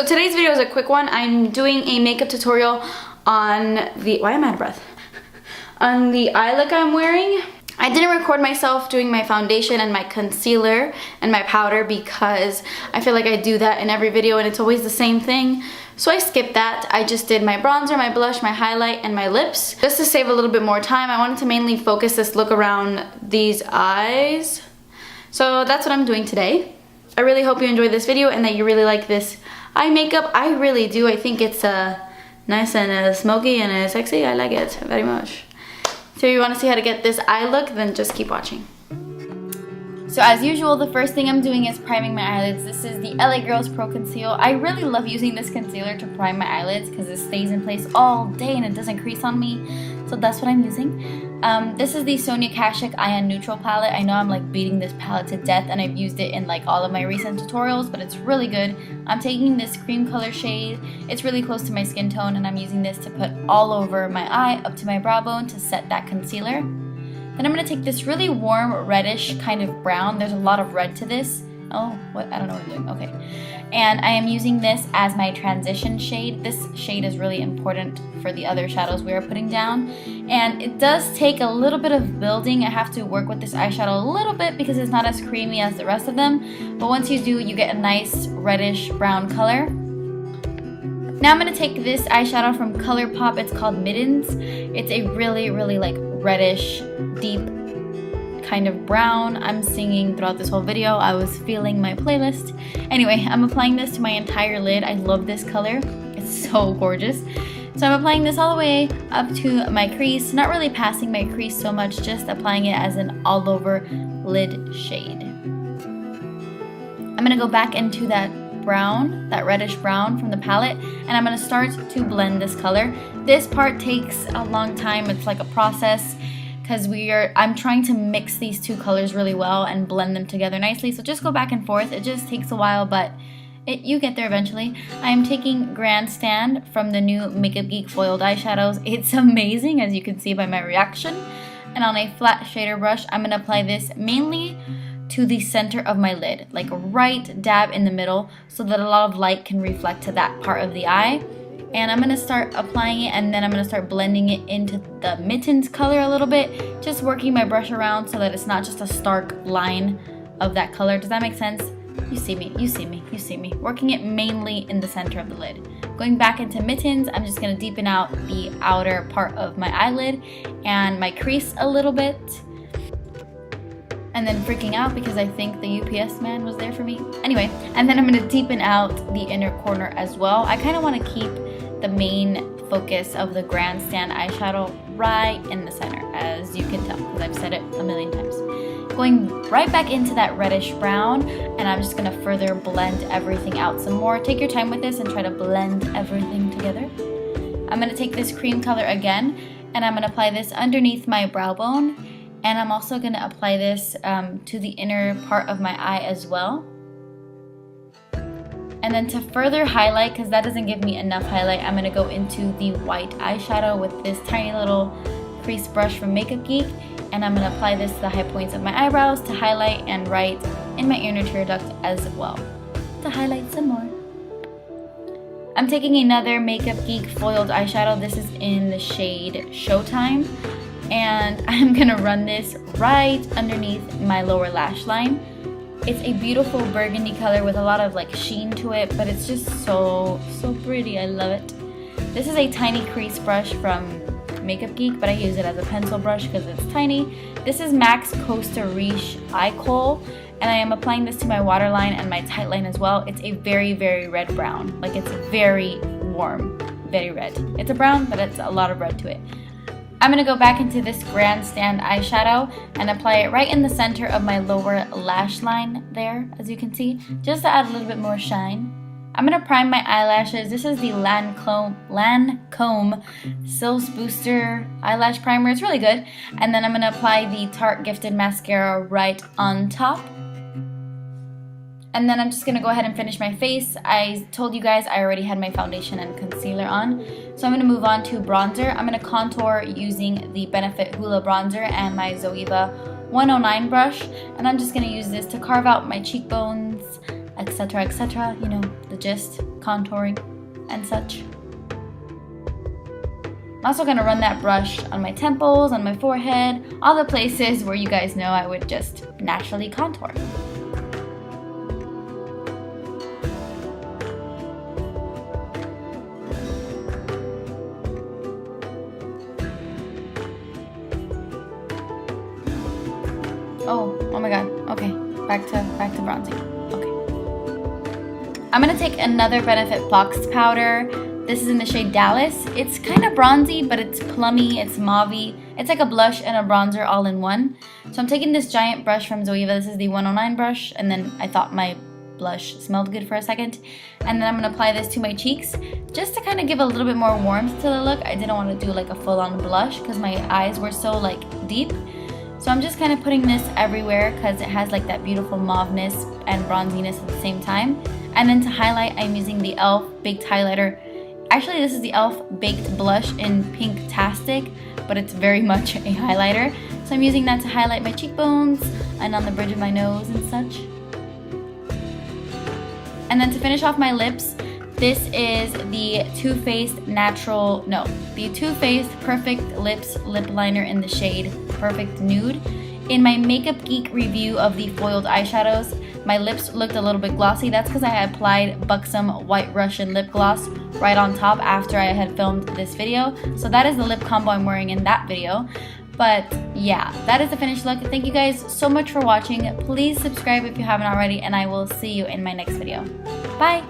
So today's video is a quick one. I'm doing a makeup tutorial on the, why am I out of breath? On the eye look I'm wearing. I didn't record myself doing my foundation and my concealer and my powder because I feel like I do that in every video and it's always the same thing. So I skipped that. I just did my bronzer, my blush, my highlight, and my lips. Just to save a little bit more time, I wanted to mainly focus this look around these eyes. So that's what I'm doing today. I really hope you enjoyed this video and that you really like this eye makeup. I really do. I think it's nice and smoky and sexy. I like it very much. So if you want to see how to get this eye look, then just keep watching. So as usual, the first thing I'm doing is priming my eyelids. This is the LA Girls Pro Conceal. I really love using this concealer to prime my eyelids because it stays in place all day and it doesn't crease on me. So that's what I'm using. This is the Sonia Kashuk Ion Neutral palette. I know I'm like beating this palette to death and I've used it in like all of my recent tutorials, but it's really good. I'm taking this cream color shade. It's really close to my skin tone and I'm using this to put all over my eye up to my brow bone to set that concealer. Then I'm going to take this really warm reddish kind of brown. There's a lot of red to this. Oh, what? I don't know what I'm doing. Okay. And I am using this as my transition shade. This shade is really important for the other shadows we are putting down. And it does take a little bit of building. I have to work with this eyeshadow a little bit because it's not as creamy as the rest of them. But once you do, you get a nice reddish brown color. Now I'm going to take this eyeshadow from Colourpop. It's called Mittens. It's a really, really like reddish, deep kind of brown. I'm singing throughout this whole video. I was feeling my playlist. Anyway, I'm applying this to my entire lid. I love this color. It's so gorgeous. So I'm applying this all the way up to my crease. Not really passing my crease so much, just applying it as an all over lid shade. I'm going to go back into that brown, that reddish brown from the palette, and I'm going to start to blend this color. This part takes a long time. It's like a process because I'm trying to mix these two colors really well and blend them together nicely. So just go back and forth. It just takes a while, but you get there eventually. I am taking GrandStand from the new Makeup Geek Foiled Eyeshadows. It's amazing, as you can see by my reaction. And on a flat shader brush, I'm going to apply this mainly to the center of my lid, like right dab in the middle, so that a lot of light can reflect to that part of the eye. And I'm going to start applying it and then I'm going to start blending it into the Mittens color a little bit, just working my brush around so that it's not just a stark line of that color. Does that make sense? You see me, you see me, you see me. Working it mainly in the center of the lid. Going back into Mittens, I'm just going to deepen out the outer part of my eyelid and my crease a little bit. And then freaking out because I think the UPS man was there for me. Anyway, and then I'm going to deepen out the inner corner as well. I kind of want to keep the main focus of the GrandStand eyeshadow right in the center, as you can tell, because I've said it a million times. Going right back into that reddish brown, and I'm just going to further blend everything out some more. Take your time with this and try to blend everything together. I'm going to take this cream color again, and I'm going to apply this underneath my brow bone. And I'm also going to apply this to the inner part of my eye as well. And then to further highlight, because that doesn't give me enough highlight, I'm going to go into the white eyeshadow with this tiny little crease brush from Makeup Geek. And I'm going to apply this to the high points of my eyebrows to highlight and right in my inner tear duct as well, to highlight some more. I'm taking another Makeup Geek Foiled Eyeshadow. This is in the shade Showtime. And I'm gonna run this right underneath my lower lash line. It's a beautiful burgundy color with a lot of like sheen to it, but it's just so pretty. I love it. This is a tiny crease brush from Makeup Geek, but I use it as a pencil brush because it's tiny. This is MAC's Costa Riche Eye Kohl, and I am applying this to my waterline and my tight line as well. It's a very, very red brown. Like, it's very warm, very red. It's a brown, but it's a lot of red to it. I'm going to go back into this GrandStand eyeshadow and apply it right in the center of my lower lash line there, as you can see, just to add a little bit more shine. I'm going to prime my eyelashes. This is the Lancome Cills Booster Eyelash Primer. It's really good. And then I'm going to apply the Tarte Gifted Mascara right on top. And then I'm just going to go ahead and finish my face. I told you guys I already had my foundation and concealer on. So I'm going to move on to bronzer. I'm going to contour using the Benefit Hoola bronzer and my Zoeva 109 brush. And I'm just going to use this to carve out my cheekbones, etc., etc. You know, the gist. contouring and such. I'm also gonna run that brush on my temples, on my forehead, all the places where you guys know I would just naturally contour. Oh my god. Okay, back to bronzing. Okay. I'm gonna take another Benefit Box powder. This is in the shade Dallas. It's kind of bronzy, but it's plummy, it's mauvey. It's like a blush and a bronzer all in one. So I'm taking this giant brush from Zoeva. This is the 109 brush, and then I thought my blush smelled good for a second. And then I'm gonna apply this to my cheeks just to kind of give a little bit more warmth to the look. I didn't want to do like a full-on blush because my eyes were so like deep. So I'm just kind of putting this everywhere because it has like that beautiful mauveness and bronziness at the same time. And then to highlight, I'm using the e.l.f. Baked Highlighter. Actually, this is the e.l.f. Baked Blush in Pinktastic, but it's very much a highlighter. So I'm using that to highlight my cheekbones and on the bridge of my nose and such. And then to finish off my lips, this is the Too Faced Perfect Lips Lip Liner in the shade Perfect Nude. In my Makeup Geek review of the foiled eyeshadows, my lips looked a little bit glossy. That's because I had applied Buxom White Russian lip gloss right on top after I had filmed this video. So that is the lip combo I'm wearing in that video. But yeah, that is the finished look. Thank you guys so much for watching. Please subscribe if you haven't already, and I will see you in my next video. Bye!